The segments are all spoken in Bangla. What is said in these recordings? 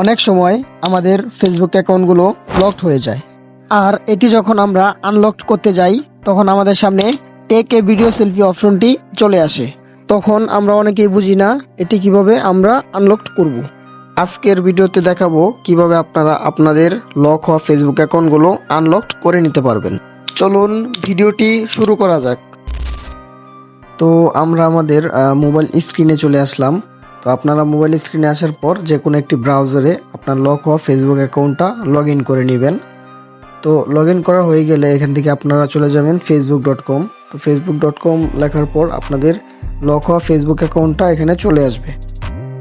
অনেক সময় আমাদের ফেসবুক অ্যাকাউন্টগুলো লকড হয়ে যায়, আর এটি যখন আমরা আনলক করতে যাই তখন আমাদের সামনে টেক এ ভিডিও সেলফি অপশনটি চলে আসে। তখন আমরা অনেকেই বুঝি না এটি কিভাবে আমরা আনলক করব। আজকের ভিডিওতে দেখাবো কিভাবে আপনারা আপনাদের লক হওয়া ফেসবুক অ্যাকাউন্টগুলো আনলক করে নিতে পারবেন। চলুন ভিডিওটি শুরু করা যাক। তো আমরা আমাদের মোবাইল স্ক্রিনে চলে আসলাম। তো আপনারা মোবাইল স্ক্রিনে আসার পর যে কোনো একটি ব্রাউজারে আপনার লক হওয়া ফেসবুক অ্যাকাউন্টটা লগ ইন করে নেবেন। তো লগ ইন করা হয়ে গেলে এখান থেকে আপনারা চলে যাবেন facebook.com। তো facebook.com লেখার পর আপনাদের লক হওয়া ফেসবুক অ্যাকাউন্টটা এখানে চলে আসবে।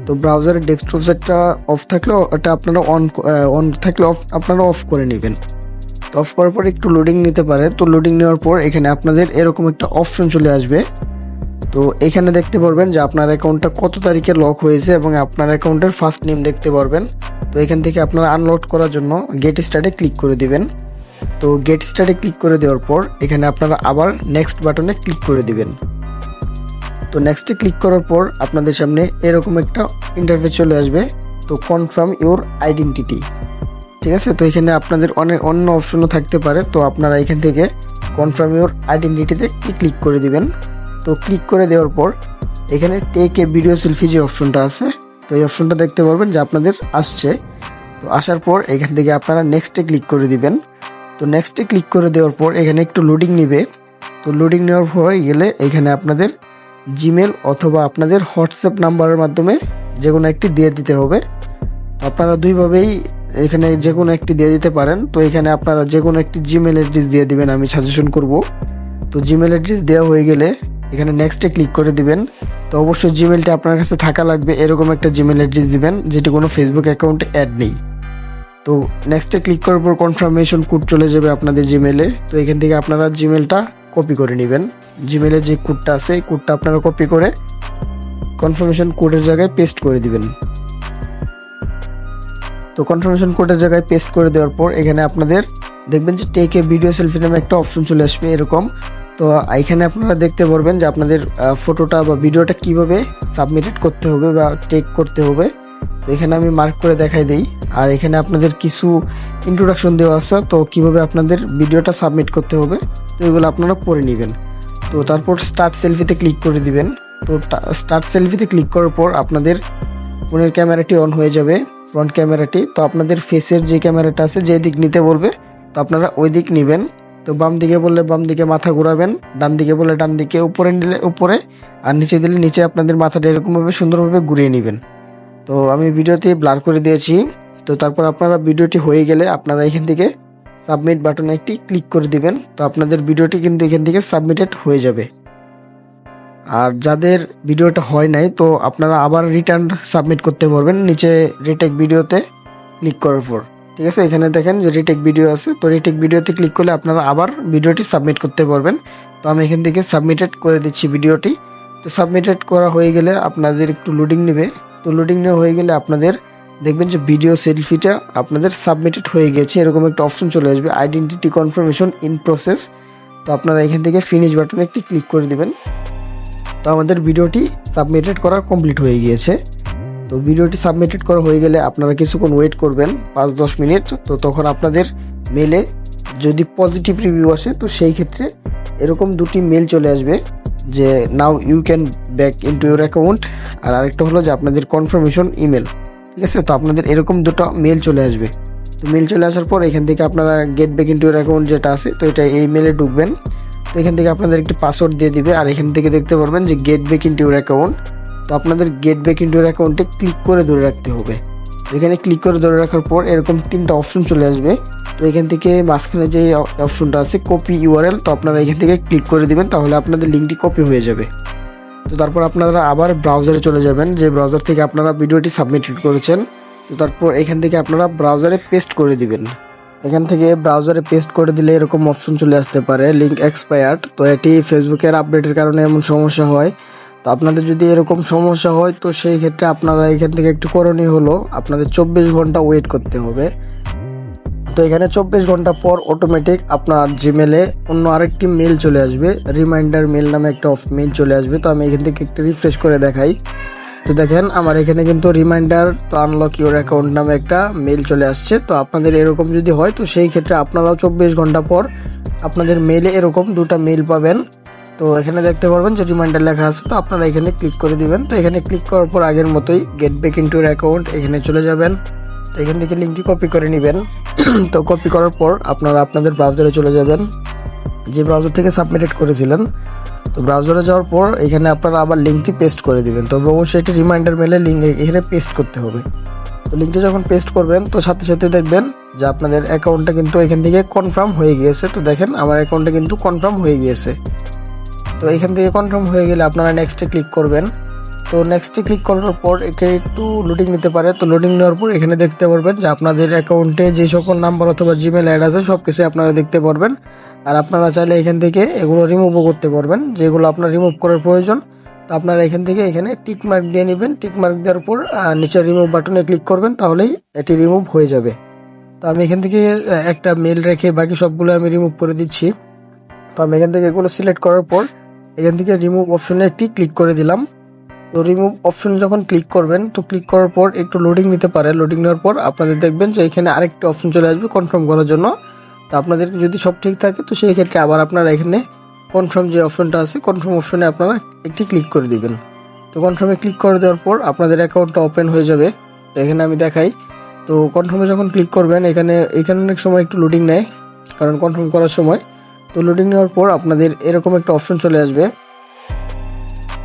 তো ব্রাউজারের ডেস্কটপ সেটটা অফ থাকলেও এটা আপনারা অন থাকলে আপনারা অফ করে নেবেন। তো অফ করার পর একটু লোডিং নিতে পারে। তো লোডিং নেওয়ার পর এখানে আপনাদের এরকম একটা অপশন চলে আসবে। তো এখানে দেখতে পারবেন যে আপনার অ্যাকাউন্টটা কত তারিখে লক হয়েছে এবং আপনার অ্যাকাউন্টের ফার্স্ট নেম দেখতে পারবেন। তো এখান থেকে আপনারা আনলক করার জন্য গেট স্টার্টে ক্লিক করে দিবেন। তো গেট স্টার্টে ক্লিক করে দেওয়ার পর এখানে আপনারা আবার নেক্সট বাটনে ক্লিক করে দিবেন। তো নেক্সটে ক্লিক করার পর আপনাদের সামনে এরকম একটা ইন্টারফেস চলে আসবে। তো কনফার্ম ইউর আইডেন্টিটি, ঠিক আছে। তো এখানে আপনাদের অনেক অন্য অপশনও থাকতে পারে। তো আপনারা এখান থেকে কনফার্ম ইউর আইডেন্টিটিতে ক্লিক করে দিবেন। তো ক্লিক করে দেওয়ার পর এখানে টেক এ ভিডিও সেলফি যে অপশনটা আছে, তো এই অপশনটা দেখতে পারবেন যে আপনাদের আসছে। তো আসার পর এখান থেকে আপনারা নেক্সটে ক্লিক করে দিবেন। তো নেক্সটে ক্লিক করে দেওয়ার পর এখানে একটু লোডিং নেবে। তো লোডিং নেওয়ার পর গেলে এখানে আপনাদের জিমেল অথবা আপনাদের হোয়াটসঅ্যাপ নাম্বারের মাধ্যমে যে কোনো একটি দিয়ে দিতে হবে। তো আপনারা দুইভাবেই এখানে যে কোনো একটি দিয়ে দিতে পারেন। তো এখানে আপনারা যে কোনো একটি জিমেল অ্যাড্রেস দিয়ে দিবেন, আমি সাজেশন করব। তো জিমেল অ্যাড্রেস দেওয়া হয়ে গেলে এখানে নেক্সটে ক্লিক করে দিবেন। তো অবশ্যই জিমেলটা আপনার কাছে থাকা লাগবে, এরকম একটা জিমেল অ্যাড্রেস দিবেন যেটি কোনো ফেসবুক অ্যাকাউন্টে অ্যাড নেই। তো নেক্সটে ক্লিক করার পর কনফার্মেশন কোড চলে যাবে আপনাদের জিমেলে। তো এখান থেকে আপনারা জিমেলটা কপি করে নেবেন। জিমেলে যে কোডটা আছে এই কোডটা আপনারা কপি করে কনফার্মেশন কোডের জায়গায় পেস্ট করে দিবেন। তো কনফার্মেশন কোডের জায়গায় পেস্ট করে দেওয়ার পর এখানে আপনাদের দেখবেন যে টেক এ ভিডিও সেলফি নামে একটা অপশন চলে আসবে এরকম। তো এখানে আপনারা দেখতে পারবেন যে আপনাদের ফটোটা বা ভিডিওটা কিভাবে সাবমিটেড করতে হবে বা টেক করতে হবে। তো এখানে আমি মার্ক করে দেখাই দিই। আর এখানে আপনাদের কিছু ইন্ট্রোডাকশন দেওয়া আছে, তো কিভাবে আপনাদের ভিডিওটা সাবমিট করতে হবে, তো এগুলো আপনারা পড়ে নেবেন। তো তারপর স্টার্ট সেলফিতে ক্লিক করে দিবেন। তো স্টার্ট সেলফিতে ক্লিক করার পর আপনাদের ফোনের ক্যামেরাটি অন হয়ে যাবে, ফ্রন্ট ক্যামেরাটি। তো আপনাদের ফেসের যে ক্যামেরাটা আছে যে দিক নিতে বলবে তো আপনারা ওই দিক নেবেন। তো বাম দিকে বললে বাম দিকে মাথা ঘোরাবেন, ডান দিকে বললে ডান দিকে, উপরে নিলে উপরে, আর নিচে দিলে নিচে আপনাদের মাথাটা এরকমভাবে সুন্দরভাবে ঘুরিয়ে নেবেন। তো আমি ভিডিওতে ব্লার করে দিয়েছি। তো তারপর আপনারা ভিডিওটি হয়ে গেলে আপনারা এখান থেকে সাবমিট বাটনে একটি ক্লিক করে দিবেন। তো আপনাদের ভিডিওটি কিন্তু এখান থেকে সাবমিটেড হয়ে যাবে। আর যাদের ভিডিওটা হয় নাই তো আপনারা আবার রিটার্ন সাবমিট করতে পারবেন নিচে রিটেক ভিডিওতে ক্লিক করার পর, ঠিক আছে। এখানে দেখেন যে রিটেক ভিডিও আছে। তো রিটেক ভিডিওতে ক্লিক করলে আপনারা আবার ভিডিওটি সাবমিট করতে পারবেন। তো আমি এখান থেকে সাবমিটেড করে দিচ্ছি ভিডিওটি। তো সাবমিটেড করা হয়ে গেলে আপনাদের একটু লোডিং নেবে। তো লোডিং নেওয়া হয়ে গেলে আপনাদের দেখবেন যে ভিডিও সেলফিটা আপনাদের সাবমিটেড হয়ে গেছে, এরকম একটা অপশন চলে আসবে, আইডেন্টিটি কনফার্মেশন ইন প্রসেস। তো আপনারা এখান থেকে ফিনিশ বাটনে একটি ক্লিক করে দিবেন। তো আমাদের ভিডিওটি সাবমিটেড করা কমপ্লিট হয়ে গিয়েছে। তো ভিডিওটি সাবমিটেড করা হয়ে গেলে আপনারা কিছুক্ষণ ওয়েট করবেন, 5-10 মিনিট। তো তখন আপনাদের মেলে যদি পজিটিভ রিভিউ আসে তো সেই ক্ষেত্রে এরকম দুটি মেল চলে আসবে যে now you can back into your account, আর আরেকটা হলো যে আপনাদের কনফার্মেশন ইমেল, ঠিক আছে। তো আপনাদের এরকম দুটো মেল চলে আসবে। তো মেল চলে আসার পর এখান থেকে আপনারা get back into your account যেটা আছে তো এটা এই মেলে ঢুকবেন। তো এখান থেকে আপনাদের একটি পাসওয়ার্ড দিয়ে দিবে, আর এখান থেকে দেখতে পারবেন যে get back into your account. তো আপনাদের গেট ব্যাক ইনটু ইউর অ্যাকাউন্টে ক্লিক করে ধরে রাখতে হবে। এখানে ক্লিক করে ধরে রাখার পর এরকম 3টা অপশন চলে আসবে। তো এখান থেকে মাঝখানে যে অপশনটা আছে কপি ইউআরএল, তো আপনারা এখান থেকে ক্লিক করে দিবেন, তাহলে আপনাদের লিঙ্কটি কপি হয়ে যাবে। তো তারপর আপনারা আবার ব্রাউজারে চলে যাবেন, যে ব্রাউজার থেকে আপনারা ভিডিওটি সাবমিটেড করেছেন। তো তারপর এখান থেকে আপনারা ব্রাউজারে পেস্ট করে দিবেন। এখান থেকে ব্রাউজারে পেস্ট করে দিলে এরকম অপশন চলে আসতে পারে লিঙ্ক এক্সপায়ার্ড। তো এটি ফেসবুকের আপডেটের কারণে এমন সমস্যা হয়। তো আপনাদের যদি এরকম সমস্যা হয় তো সেই ক্ষেত্রে আপনারা এখান থেকে একটু করণীয় হলো আপনাদের 24 ঘন্টা ওয়েট করতে হবে। তো এখানে 24 ঘন্টা পর অটোমেটিক আপনার জিমেলে অন্য আরেকটি মেল চলে আসবে, রিমাইন্ডার মেল নামে একটা মেল চলে আসবে। তো আমি এখান থেকে একটু রিফ্রেশ করে দেখাই। তো দেখেন আমার এখানে কিন্তু রিমাইন্ডার তো আনলক ইউর অ্যাকাউন্ট নামে একটা মেল চলে আসছে। তো আপনাদের এরকম যদি হয় তো সেই ক্ষেত্রে আপনারাও 24 ঘন্টা পর আপনাদের মেলে এরকম দুটো মেল পাবেন। তো এখানে দেখতে পারবেন যে রিমাইন্ডার লেখা আছে, তো আপনারা এখানে ক্লিক করে দিবেন। তো এখানে ক্লিক করার পর আগের মতোই get back into your account এখানে চলে যাবেন। তো এখান থেকে লিঙ্কটি কপি করে নেবেন। তো কপি করার পর আপনারা আপনাদের ব্রাউজারে চলে যাবেন, যে ব্রাউজার থেকে সাবমিটেড করেছিলেন। তো ব্রাউজারে যাওয়ার পর এখানে আপনারা আবার লিঙ্কটি পেস্ট করে দিবেন। তবে অবশ্যই এটি রিমাইন্ডার মেলে লিঙ্ক এখানে পেস্ট করতে হবে। তো লিঙ্কটি যখন পেস্ট করবেন তো সাথে সাথে দেখবেন যে আপনাদের অ্যাকাউন্টটা কিন্তু এখান থেকে কনফার্ম হয়ে গিয়েছে। তো দেখেন আমার অ্যাকাউন্টটা কিন্তু কনফার্ম হয়ে গিয়েছে। তো এখান থেকে কনফার্ম হয়ে গেলে আপনারা নেক্সটে ক্লিক করবেন। তো নেক্সটে ক্লিক করার পর এখানে একটু লোডিং নিতে পারে। তো লোডিং নেওয়ার পর এখানে দেখতে পারবেন যে আপনাদের অ্যাকাউন্টে যে সকল নাম্বার অথবা জিমেল অ্যাড আছে সব কিছু আপনারা দেখতে পারবেন। আর আপনারা চাইলে এখান থেকে এগুলো রিমুভও করতে পারবেন, যেগুলো আপনার রিমুভ করার প্রয়োজন। তো আপনারা এখান থেকে এখানে টিক মার্ক দিয়ে নেবেন। টিক মার্ক দেওয়ার পর নিচে রিমুভ বাটনে ক্লিক করবেন, তাহলেই এটি রিমুভ হয়ে যাবে। তো আমি এখান থেকে একটা মেল রেখে বাকি সবগুলো আমি রিমুভ করে দিচ্ছি। তো আমি এখান থেকে এগুলো সিলেক্ট করার পর এখান থেকে রিমুভ অপশনে একটি ক্লিক করে দিলাম। তো রিমুভ অপশন যখন ক্লিক করবেন তো ক্লিক করার পর একটু লোডিং নিতে পারে। লোডিং নেওয়ার পর আপনাদের দেখবেন যে এখানে আরেকটি অপশন চলে আসবে কনফার্ম করার জন্য। তো আপনাদের যদি সব ঠিক থাকে তো সেই ক্ষেত্রে আবার আপনারা এখানে কনফার্ম যে অপশনটা আছে কনফার্ম অপশনে আপনারা একটি ক্লিক করে দিবেন। তো কনফার্মে ক্লিক করে দেওয়ার পর আপনাদের অ্যাকাউন্টটা ওপেন হয়ে যাবে। তো এখানে আমি দেখাই। তো কনফার্মে যখন ক্লিক করবেন এখানে অনেক সময় একটু লোডিং নেয়, কারণ কনফার্ম করার সময়। তো লোডিং নেওয়ার পর আপনাদের এরকম একটা অপশন চলে আসবে।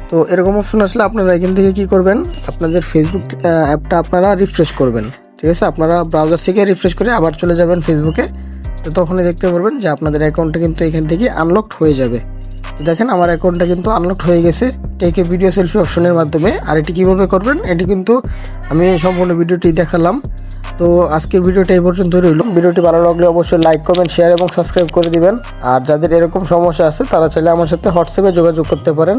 তো এরকম অপশন আসলে আপনারা এখান থেকে কি করবেন, আপনাদের ফেসবুক অ্যাপটা আপনারা রিফ্রেশ করবেন। ঠিক আছে, আপনারা ব্রাউজার থেকে রিফ্রেশ করে আবার চলে যাবেন ফেসবুকে। তো তখনই দেখতে পারবেন যে আপনাদের অ্যাকাউন্টটা কিন্তু এখান থেকে আনলকড হয়ে যাবে। তো দেখেন আমার অ্যাকাউন্টটা কিন্তু আনলকড হয়ে গেছে টেক এ ভিডিও সেলফি অপশনের মাধ্যমে। আর এটি কীভাবে করবেন এটি কিন্তু আমি সম্পূর্ণ ভিডিওটি দেখালাম। তো আজকের ভিডিওটা এই পর্যন্তই রইল। ভিডিওটি ভালো লাগলে অবশ্যই লাইক, কমেন্ট, শেয়ার এবং সাবস্ক্রাইব করে দিবেন। আর যাদের এরকম সমস্যা আছে তারা চাইলে আমার সাথে হোয়াটসঅ্যাপে যোগাযোগ করতে পারেন।